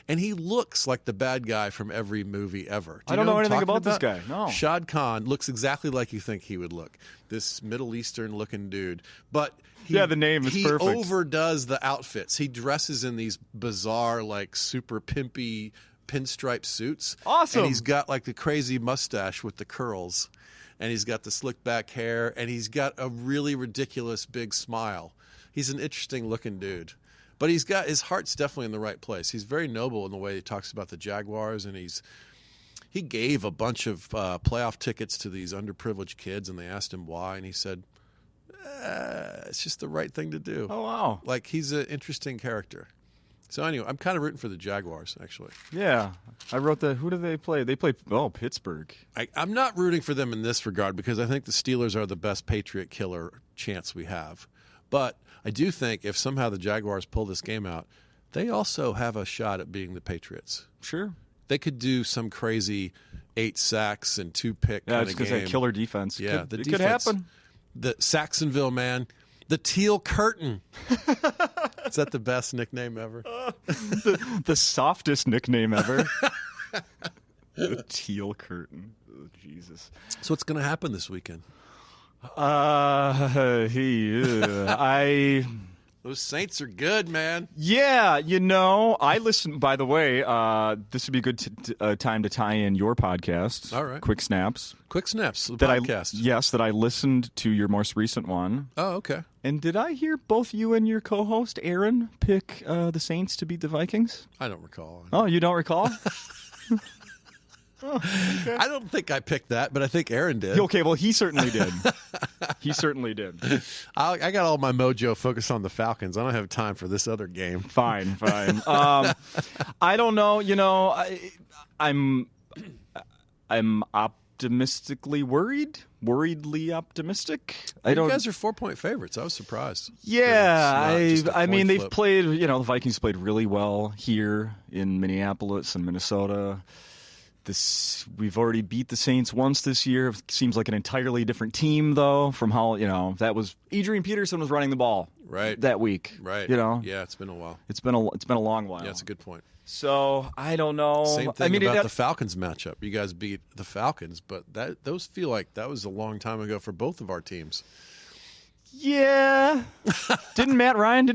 And he looks like the bad guy from every movie ever. I don't know anything about this guy. No. Shad Khan looks exactly like you think he would look. This Middle Eastern looking dude. But the name is perfect. He overdoes the outfits. He dresses in these bizarre, like super pimpy pinstripe suits. Awesome. And he's got like the crazy mustache with the curls. And he's got the slick back hair. And he's got a really ridiculous big smile. He's an interesting looking dude. But his heart's definitely in the right place. He's very noble in the way he talks about the Jaguars, and he gave a bunch of playoff tickets to these underprivileged kids, and they asked him why, and he said, it's just the right thing to do. Oh, wow. Like, he's an interesting character. So anyway, I'm kind of rooting for the Jaguars, actually. Yeah. I wrote who do they play? They play, Pittsburgh. I'm not rooting for them in this regard because I think the Steelers are the best Patriot killer chance we have. But I do think if somehow the Jaguars pull this game out, they also have a shot at being the Patriots. Sure. They could do some crazy 8 sacks and 2 pick kind of game. because that killer defense. Yeah, it could happen. The Saxonville man, the Teal Curtain. Is that the best nickname ever? The softest nickname ever. The Teal Curtain. Oh, Jesus. So what's going to happen this weekend? Those Saints are good, man. Yeah, I listen. By the way, this would be a good time to tie in your podcast. All right, Quick Snaps. Quick Snaps, the podcast. That I listened to your most recent one. Oh, okay. And did I hear both you and your co-host Aaron pick the Saints to beat the Vikings? I don't recall. Oh, you don't recall? Oh, okay. I don't think I picked that, but I think Aaron did. Okay, well, he certainly did. He certainly did. I got all my mojo focused on the Falcons. I don't have time for this other game. Fine. I don't know. I'm optimistically worriedly optimistic. You guys are 4-point favorites. I was surprised. Yeah, I mean, they've played. The Vikings played really well here in Minneapolis and Minnesota. We've already beat the Saints once this year. It seems like an entirely different team, though, from how, that was Adrian Peterson was running the ball that week. Right. Yeah, it's been a while. It's been a long while. Yeah, it's a good point. So, I don't know. Same thing about the Falcons matchup. You guys beat the Falcons, but those feel like that was a long time ago for both of our teams. Yeah. Didn't Matt Ryan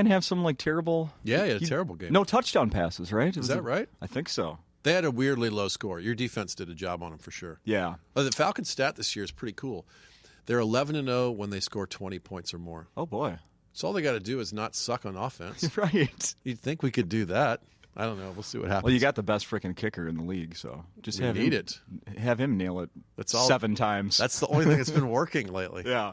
have some terrible terrible game. No touchdown passes, right? Is that right? I think so. They had a weirdly low score. Your defense did a job on them for sure. Yeah. The Falcons stat this year is pretty cool. They're 11-0 when they score 20 points or more. Oh, boy. So all they got to do is not suck on offense. Right. You'd think we could do that. I don't know. We'll see what happens. Well, you got the best freaking kicker in the league, so just have him nail it 7 times. That's the only thing that's been working lately. Yeah.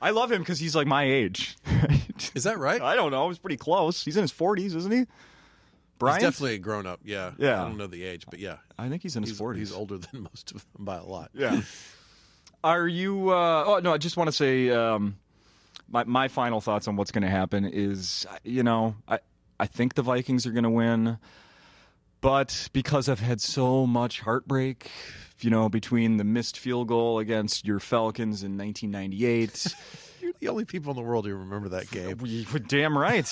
I love him because he's like my age. Right? Is that right? I don't know. He's pretty close. He's in his 40s, isn't he? Brian? He's definitely a grown up. Yeah. I don't know the age, but yeah. I think he's in his 40s. He's older than most of them by a lot. Yeah. Are you? I just want to say my final thoughts on what's going to happen is, I think the Vikings are going to win, but because I've had so much heartbreak, between the missed field goal against your Falcons in 1998. the only people in the world who remember that game. You're damn right.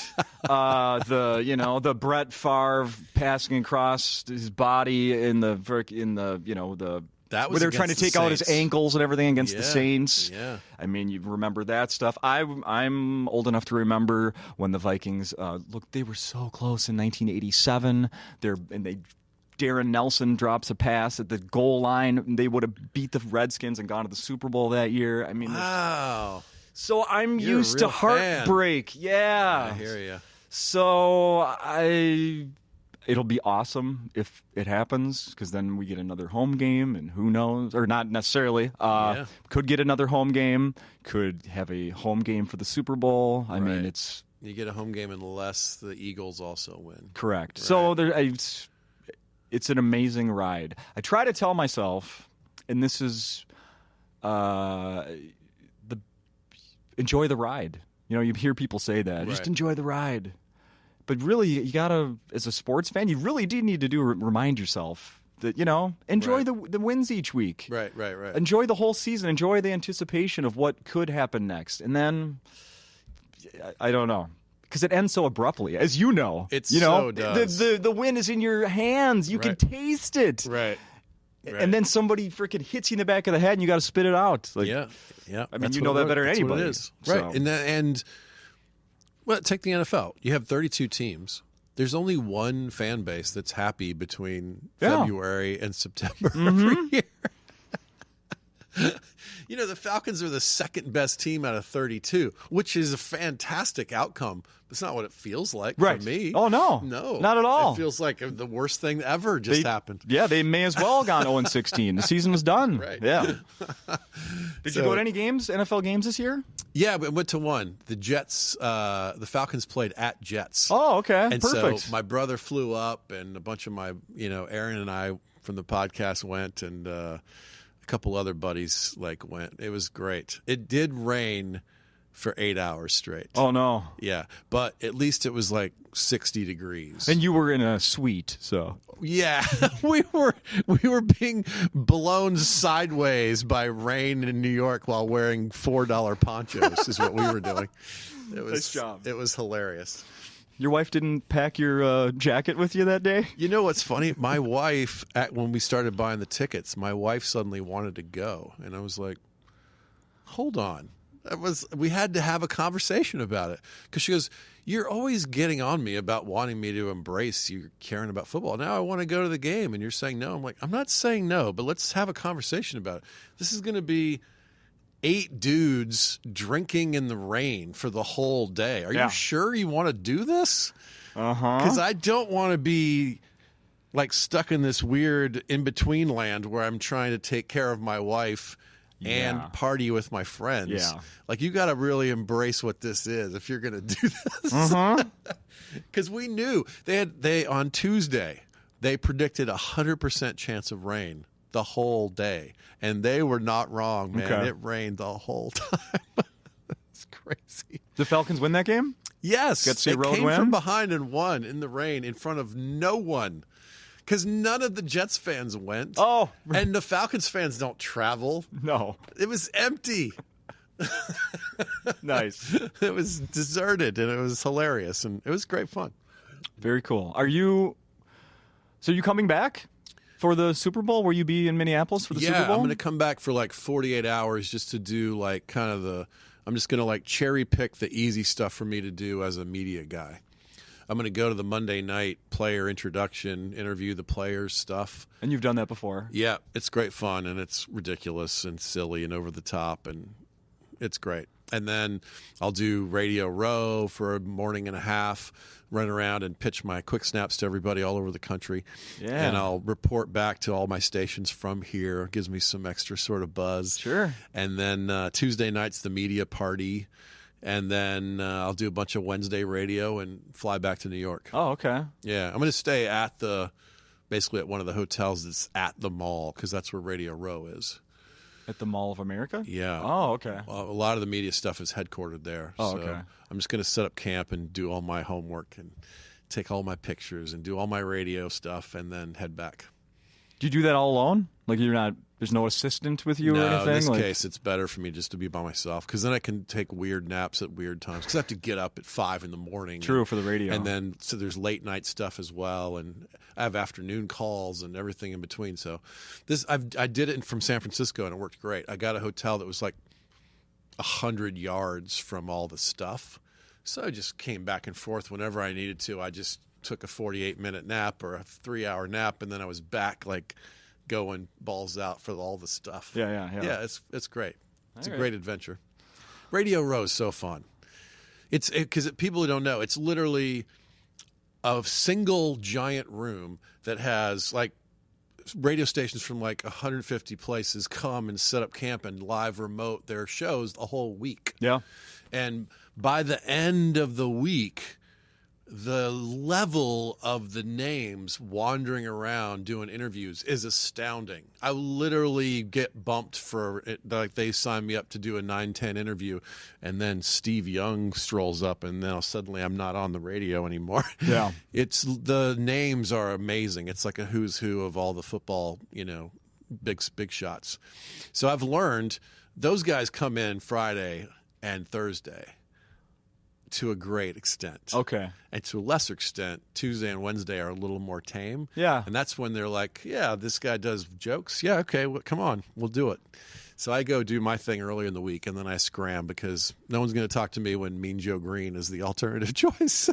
The Brett Favre passing across his body in the That was where they're trying to against the take out his Saints. ankles and everything against the Yeah, Saints. yeah. I mean, you remember that stuff. I'm old enough to remember when the Vikings they were so close in 1987. Darren Nelson drops a pass at the goal line. They would have beat the Redskins and gone to the Super Bowl that year. I mean, Wow. so I'm You're a used to real fan. heartbreak. Yeah. I hear you. So it'll be awesome if it happens, because then we get another home game, and who knows, or not necessarily. Could get another home game. Could have a home game for the Super Bowl. I mean, it's You get a home game unless the Eagles also win. correct. Right. So it's an amazing ride. I try to tell myself, and this is enjoy the ride. You know, you hear people say that. Just Right. enjoy the ride. But really, you gotta, as a sports fan, you really do need to remind yourself that, enjoy Right. the wins each week. Right. Enjoy the whole season. Enjoy the anticipation of what could happen next. And then, I don't know, because it ends so abruptly, as you know. It you so know, does. The win is in your hands. You Right. can taste it. Right. And then somebody freaking hits you in the back of the head, and you got to spit it out. Like, Yeah. I mean, That's you what know that better than that's what anybody. it is. So- Right. And well, take the NFL. You have 32 teams. There's only one fan base that's happy between Yeah. February and September every year. The Falcons are the second best team out of 32, which is a fantastic outcome. It's not what it feels like Right. for me. Oh, no. No. Not at all. It feels like the worst thing ever just happened. Yeah, they may as well have gone 0-16. The season was done. Right. Yeah. Did you So- go to any games, NFL games this year? Yeah, but went to one. The Jets, the Falcons played at Jets. Oh, okay. And Perfect. so my brother flew up, and a bunch of my, Aaron and I from the podcast went, and a couple other buddies went. It was great. It did rain for 8 hours straight. Oh, no. Yeah, but at least it was 60 degrees. And you were in a suite, so. Yeah, we were being blown sideways by rain in New York while wearing $4 ponchos is what we were doing. It was Nice job. It was hilarious. Your wife didn't pack your jacket with you that day? You know what's funny? My wife, when we started buying the tickets, my wife suddenly wanted to go, and I was like, "Hold on." We had to have a conversation about it, because she goes, "You're always getting on me about wanting me to embrace you caring about football. Now I want to go to the game, and you're saying no." I'm like, "I'm not saying no, but let's have a conversation about it. This is going to be 8 dudes drinking in the rain for the whole day. Are Yeah. you sure you want to do this? Uh-huh. Because I don't want to be stuck in this weird in-between land where I'm trying to take care of my wife and Yeah. party with my friends. Yeah. You got to really embrace what this is if you're going to do this. Uh-huh. Because we knew they on Tuesday they predicted 100% chance of rain the whole day, and they were not wrong, man. Okay. It rained the whole time. It's crazy. The Falcons win that game? Yes, Got to see a they road came win? from behind and won in the rain in front of no one, because none of the Jets fans went. Oh. And the Falcons fans don't travel. No. It was empty. Nice. It was deserted, and it was hilarious, and it was great fun. Very cool. Are you coming back for the Super Bowl? Will you be in Minneapolis for the Super Yeah, Bowl? I'm going to come back for 48 hours just to do I'm just going to cherry pick the easy stuff for me to do as a media guy. I'm going to go to the Monday night player introduction, interview the players stuff. And you've done that before. Yeah, it's great fun, and it's ridiculous and silly and over the top, and it's great. And then I'll do Radio Row for a morning and a half, run around and pitch my quick snaps to everybody all over the country. Yeah. And I'll report back to all my stations from here. It gives me some extra sort of buzz. Sure. And then Tuesday night's the media party. And then I'll do a bunch of Wednesday radio and fly back to New York. Oh, okay. Yeah, I'm going to stay basically at one of the hotels that's at the mall, because that's where Radio Row is. At the Mall of America? Yeah. Oh, okay. A lot of the media stuff is headquartered there. Oh, so okay. I'm just going to set up camp and do all my homework and take all my pictures and do all my radio stuff and then head back. Do you do that all alone? You're not There's no assistant with you or No, anything? in this case, it's better for me just to be by myself because then I can take weird naps at weird times because I have to get up at 5 in the morning. True, for the radio. And then, so there's late night stuff as well. And I have afternoon calls and everything in between. So I did it from San Francisco and it worked great. I got a hotel that was like 100 yards from all the stuff. So I just came back and forth whenever I needed to. I just took a 48-minute nap or a 3-hour nap, and then I was back like going balls out for all the stuff. Yeah. Yeah, it's great. It's All a right. great adventure. Radio Row is so fun. It's because people who don't know, it's literally a single giant room that has like radio stations from like 150 places come and set up camp and live remote their shows a whole week. Yeah. And by the end of the week, the level of the names wandering around doing interviews is astounding. I literally get bumped for it, like they sign me up to do a 9-10 interview, and then Steve Young strolls up, and now suddenly I'm not on the radio anymore. Yeah. It's the names are amazing. It's like a who's who of all the football, big shots. So I've learned those guys come in Friday and Thursday to a great extent. Okay. And to a lesser extent, Tuesday and Wednesday are a little more tame. Yeah. And that's when they're like, yeah, this guy does jokes. Yeah, okay, well, come on, we'll do it. So I go do my thing earlier in the week, and then I scram because no one's going to talk to me when Mean Joe Green is the alternative choice.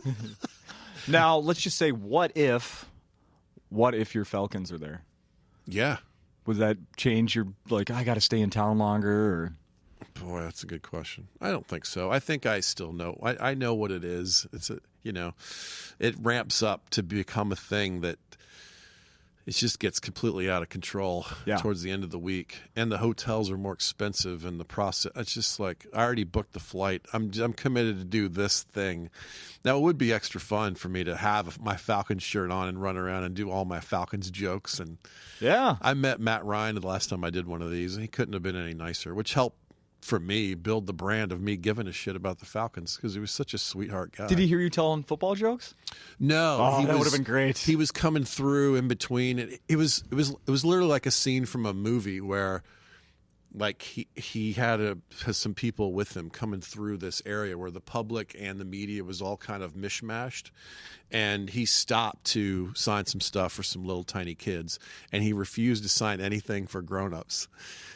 Now, let's just say, what if your Falcons are there? Yeah. Would that change your, like, I got to stay in town longer? Or Boy, that's a good question. I don't think so. I think I still know. I know what it is. It's it ramps up to become a thing that it just gets completely out of control towards the end of the week, and the hotels are more expensive, and the process. It's just like I already booked the flight. I'm committed to do this thing. Now it would be extra fun for me to have my Falcons shirt on and run around and do all my Falcons jokes. And yeah, I met Matt Ryan the last time I did one of these, and he couldn't have been any nicer, which helped for me build the brand of me giving a shit about the Falcons because he was such a sweetheart guy. Did he hear you telling football jokes? No, that would have been great. He was coming through in between. It was literally like a scene from a movie where, like he has some people with him coming through this area where the public and the media was all kind of mishmashed, and he stopped to sign some stuff for some little tiny kids, and he refused to sign anything for grown-ups.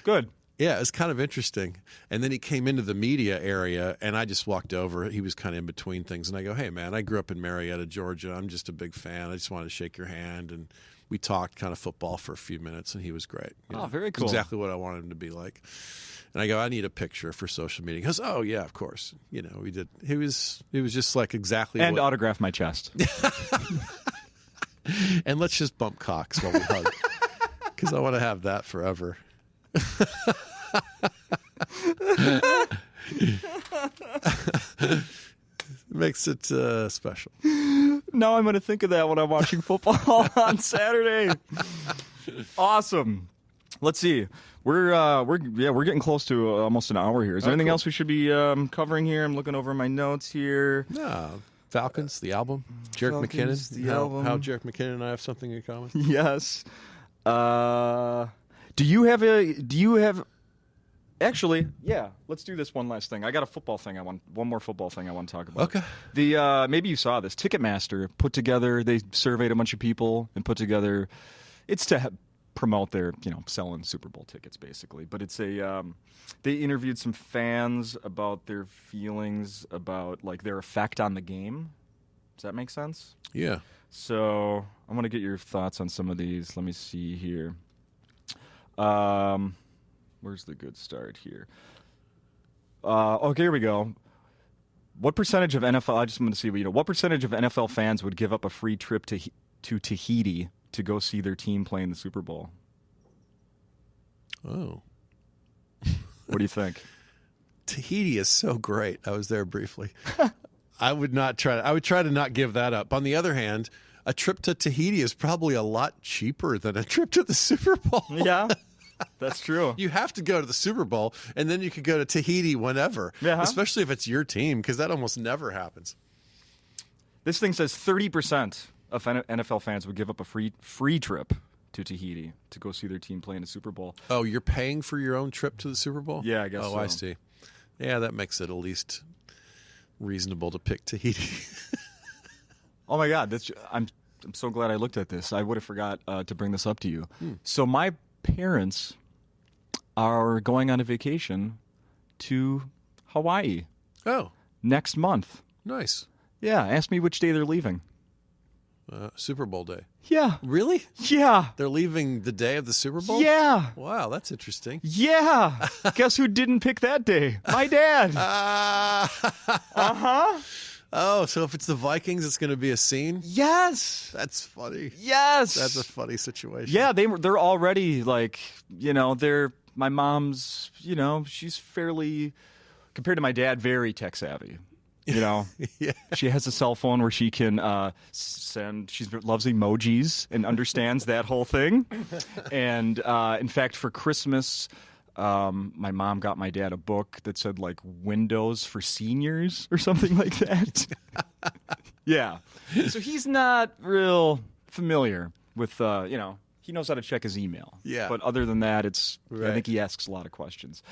Good. Yeah, it's kind of interesting. And then he came into the media area, and I just walked over. He was kind of in between things. And I go, hey, man, I grew up in Marietta, Georgia. I'm just a big fan. I just wanted to shake your hand. And we talked kind of football for a few minutes, and he was great. Very cool. Exactly what I wanted him to be like. And I go, I need a picture for social media. He goes, oh, yeah, of course. We did. He was just like exactly and autograph my chest. And let's just bump cocks while we hug because I want to have that forever. Makes it special. Now I'm going to think of that when I'm watching football on Saturday. Awesome. Let's see. We're getting close to almost an hour here. Is there anything else we should be covering here? I'm looking over my notes here. No. Falcons, the album. Jarek Falcons, McKinnon. the album. How Jarek McKinnon and I have something in common. Yes. Do you have actually, yeah, let's do this one last thing. I got one more football thing I want to talk about. Okay. Maybe you saw this. Ticketmaster put together, they surveyed a bunch of people and put together, it's to promote their, selling Super Bowl tickets basically. But it's they interviewed some fans about their feelings about like their effect on the game. Does that make sense? Yeah. So I want to get your thoughts on some of these. Let me see here. Where's the good start here? Okay, here we go. What percentage of NFL? I just want to see what percentage of NFL fans would give up a free trip to Tahiti to go see their team play in the Super Bowl? Oh, what do you think? Tahiti is so great. I was there briefly. I would try to not give that up. On the other hand, a trip to Tahiti is probably a lot cheaper than a trip to the Super Bowl. Yeah, that's true. You have to go to the Super Bowl, and then you could go to Tahiti whenever, especially if it's your team, because that almost never happens. This thing says 30% of NFL fans would give up a free trip to Tahiti to go see their team play in a Super Bowl. Oh, you're paying for your own trip to the Super Bowl? Yeah, I guess so. Oh, I see. Yeah, that makes it at least reasonable to pick Tahiti. Oh my God, I'm so glad I looked at this. I would have forgot to bring this up to you. So my parents are going on a vacation to Hawaii Oh, next month. nice. Yeah, ask me which day they're leaving. Super Bowl day. Yeah. Really? Yeah. They're leaving the day of the Super Bowl? Yeah. Wow, that's interesting. Yeah. Guess who didn't pick that day? My dad. Uh-huh. Oh, so if it's the Vikings, it's going to be a scene? Yes. That's funny. Yes. That's a funny situation. Yeah, they're already like, they're my mom's, she's fairly, compared to my dad, very tech savvy. Yeah. She has a cell phone where she can send. She loves emojis and understands that whole thing. And in fact, for Christmas, my mom got my dad a book that said like Windows for Seniors or something like that. Yeah. So he's not real familiar with, he knows how to check his email. Yeah. But other than that, I think he asks a lot of questions.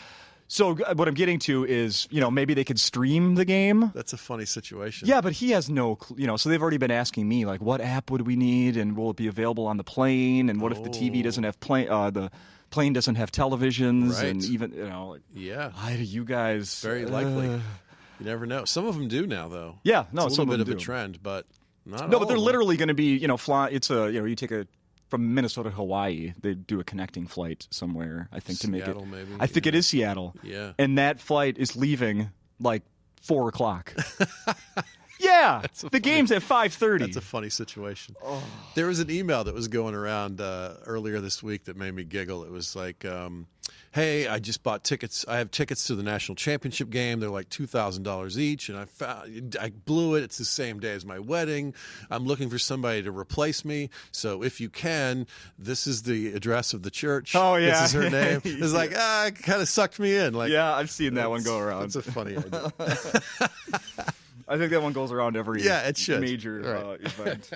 So what I'm getting to is, maybe they could stream the game. That's a funny situation. Yeah, but he has no, so they've already been asking me, like, what app would we need, and will it be available on the plane, and what if the TV doesn't have the plane doesn't have televisions, Right. and even, Yeah. why do you guys? Very likely. You never know. Some of them do now, though. Yeah, no, it's a some little bit of them of a do. trend, but not all No, but they're of them. literally going to be, fly. It's you take from Minnesota to Hawaii, they do a connecting flight somewhere, I think, to make it. Seattle, maybe. I think it is Seattle. Yeah. And that flight is leaving like 4 o'clock. Yeah. The game's at 5:30. That's a funny situation. There was an email that was going around earlier this week that made me giggle. It was like, hey, I just bought tickets. I have tickets to the national championship game. They're like $2,000 each, and I blew it. It's the same day as my wedding. I'm looking for somebody to replace me. So if you can, this is the address of the church. Oh, yeah. This is her name. It's like, it kind of sucked me in. Like, Yeah, I've seen that one go around. It's a funny idea. I think that one goes around every it should. major Right. event.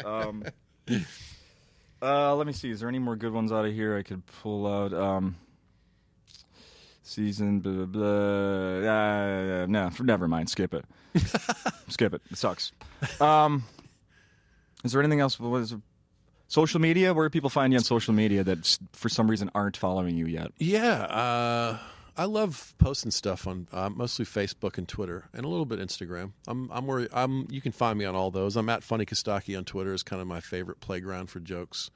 Let me see. Is there any more good ones out of here I could pull out? Season, blah, blah, blah. No, never mind. Skip it. Skip it. It sucks. Is there anything else? What is it? Social media? Where do people find you on social media that for some reason aren't following you yet? Yeah, I love posting stuff on mostly Facebook and Twitter, and a little bit Instagram. You can find me on all those. I'm at Funny Costaki on Twitter. Is kind of my favorite playground for jokes.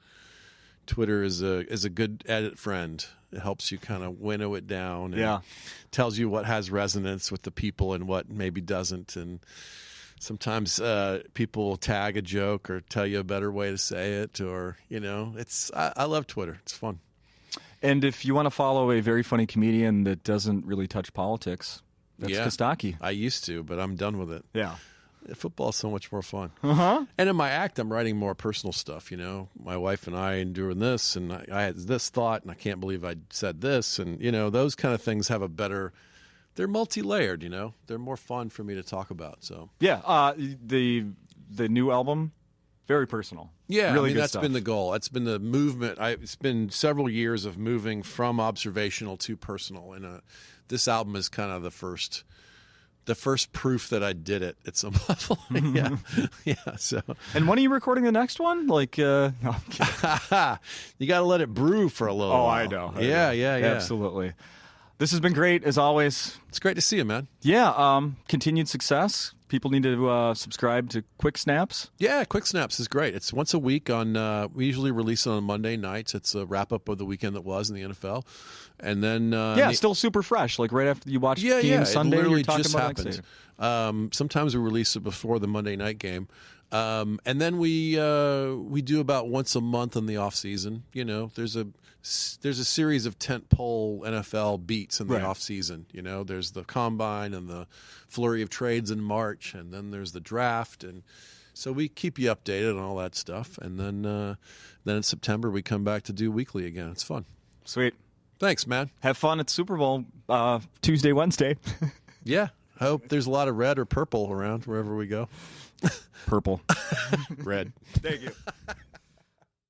Twitter is a good edit friend. It helps you kind of winnow it down. And tells you what has resonance with the people and what maybe doesn't. And sometimes people will tag a joke or tell you a better way to say it, or I love Twitter. It's fun. And if you want to follow a very funny comedian that doesn't really touch politics, that's Costaki. I used to, but I'm done with it. Yeah. Football's so much more fun. Uh-huh. And in my act, I'm writing more personal stuff, My wife and I are doing this, and I had this thought, and I can't believe I said this. And, those kind of things have they're multi-layered, They're more fun for me to talk about, so. Yeah, the new album, very personal. Yeah, really good that's stuff. been the goal. That's been the movement. It's been several years of moving from observational to personal, and this album is kind of the first proof that I did it at some level. Yeah. So, and when are you recording the next one? Like, no, I'm kidding. you got to let it brew for a little while. I know. Yeah. Absolutely. This has been great as always. It's great to see you, man. Yeah. Continued success. People need to subscribe to Quick Snaps. Yeah, Quick Snaps is great. It's once a week on. We usually release it on Monday nights. It's a wrap up of the weekend that was in the NFL, and then still super fresh. Like right after you watch game Sunday, it literally you're talking just about happens. next day. Sometimes we release it before the Monday night game, and then we do about once a month in the off season. There's a series of tentpole NFL beats in the off season. There's the combine and the flurry of trades in March, and then there's the draft, and so we keep you updated on all that stuff. And then in September we come back to do weekly again. It's fun. Sweet. Thanks, man. Have fun at Super Bowl Tuesday, Wednesday. Yeah. I hope there's a lot of red or purple around wherever we go. Purple. Red. Thank you.